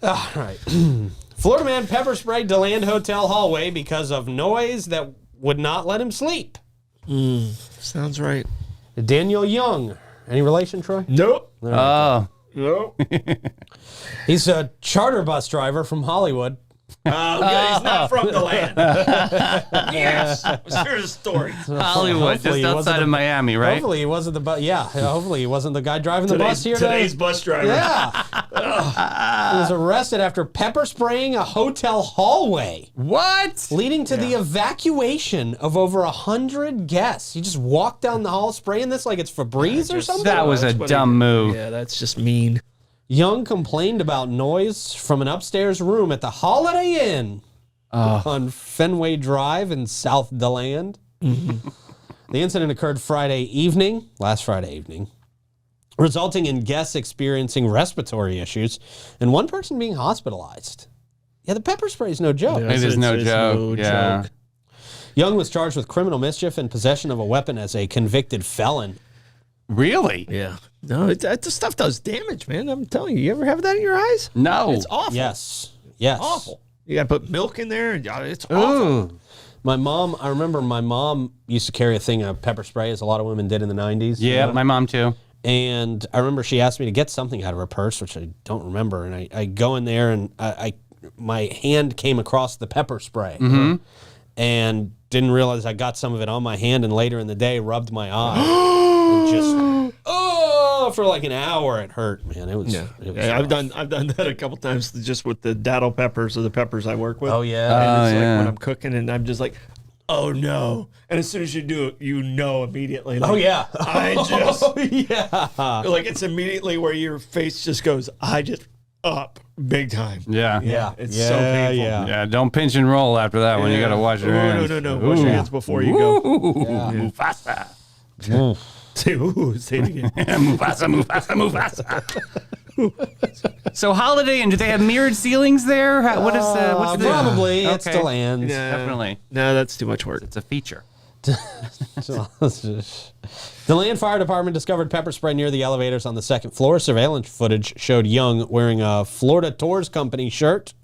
All right. Florida man pepper sprayed DeLand hotel hallway because of noise that would not let him sleep. Sounds right. Daniel Young. Any relation, Troy? Nope. Oh. Nope. He's a charter bus driver from Hollywood. Okay, he's not from DeLand. Yes. Here's a story. Hollywood, Hopefully just he wasn't outside of Miami, right? Hopefully he wasn't the hopefully he wasn't the guy driving the bus here. Today's bus driver. Yeah. He was arrested after pepper spraying a hotel hallway, What? leading to the evacuation of over 100 guests. He just walked down the hall spraying this like it's Febreze or something. That was a dumb move. Yeah, that's just mean. Young complained about noise from an upstairs room at the Holiday Inn on Fenway Drive in South DeLand. The incident occurred last Friday evening, resulting in guests experiencing respiratory issues and one person being hospitalized. Yeah, the pepper spray is no joke. It is no joke. Yeah. Young was charged with criminal mischief and possession of a weapon as a convicted felon. Really? Yeah. No, that stuff does damage, man. I'm telling you. You ever have that in your eyes? No. It's awful. Yes. Awful. You got to put milk in there. And it's awful. I remember my mom used to carry a thing of pepper spray, as a lot of women did in the 90s. Yeah, my mom too. And I remember she asked me to get something out of her purse, which I don't remember. And I go in there and my hand came across the pepper spray and didn't realize I got some of it on my hand, and later in the day rubbed my eye. And just for like an hour it hurt, man. It was I've done that a couple times just with the daddle peppers or the peppers I work with. Oh yeah. And it's like when I'm cooking and I'm just like, oh no. And as soon as you do it, you know immediately. Like, oh yeah. I just yeah. like it's immediately where your face just goes, I just up big time. Yeah. Yeah. It's so painful. Yeah, don't pinch and roll after that when you got to wash your hands. No. Wash your hands before you go. Mufasa. Say it again. Mufasa. So Holiday Inn, do they have mirrored ceilings there? What is what's the probably it's Okay. DeLand. Yeah. Definitely. No, that's too much work. It's a feature. DeLand Fire Department discovered pepper spray near the elevators on the second floor. Surveillance footage showed Young wearing a Florida Tours Company shirt,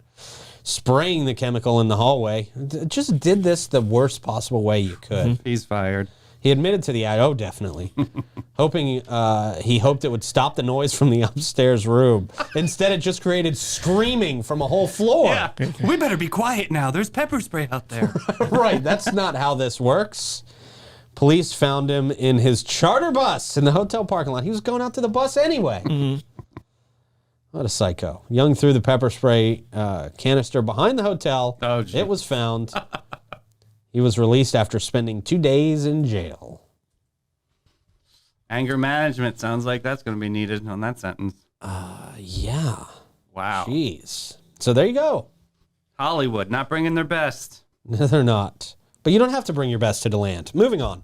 spraying the chemical in the hallway. Just did this the worst possible way you could. He's fired. He admitted to the definitely. He hoped it would stop the noise from the upstairs room. Instead, it just created screaming from a whole floor. Yeah. We better be quiet now. There's pepper spray out there. Right, that's not how this works. Police found him in his charter bus in the hotel parking lot. He was going out to the bus anyway. What a psycho. Young threw the pepper spray canister behind the hotel. Oh, gee. It was found. He was released after spending 2 days in jail. Anger management sounds like that's going to be needed on that sentence. Yeah. Wow. Jeez. So there you go. Hollywood, not bringing their best. No, they're not. But you don't have to bring your best to DeLand. Moving on.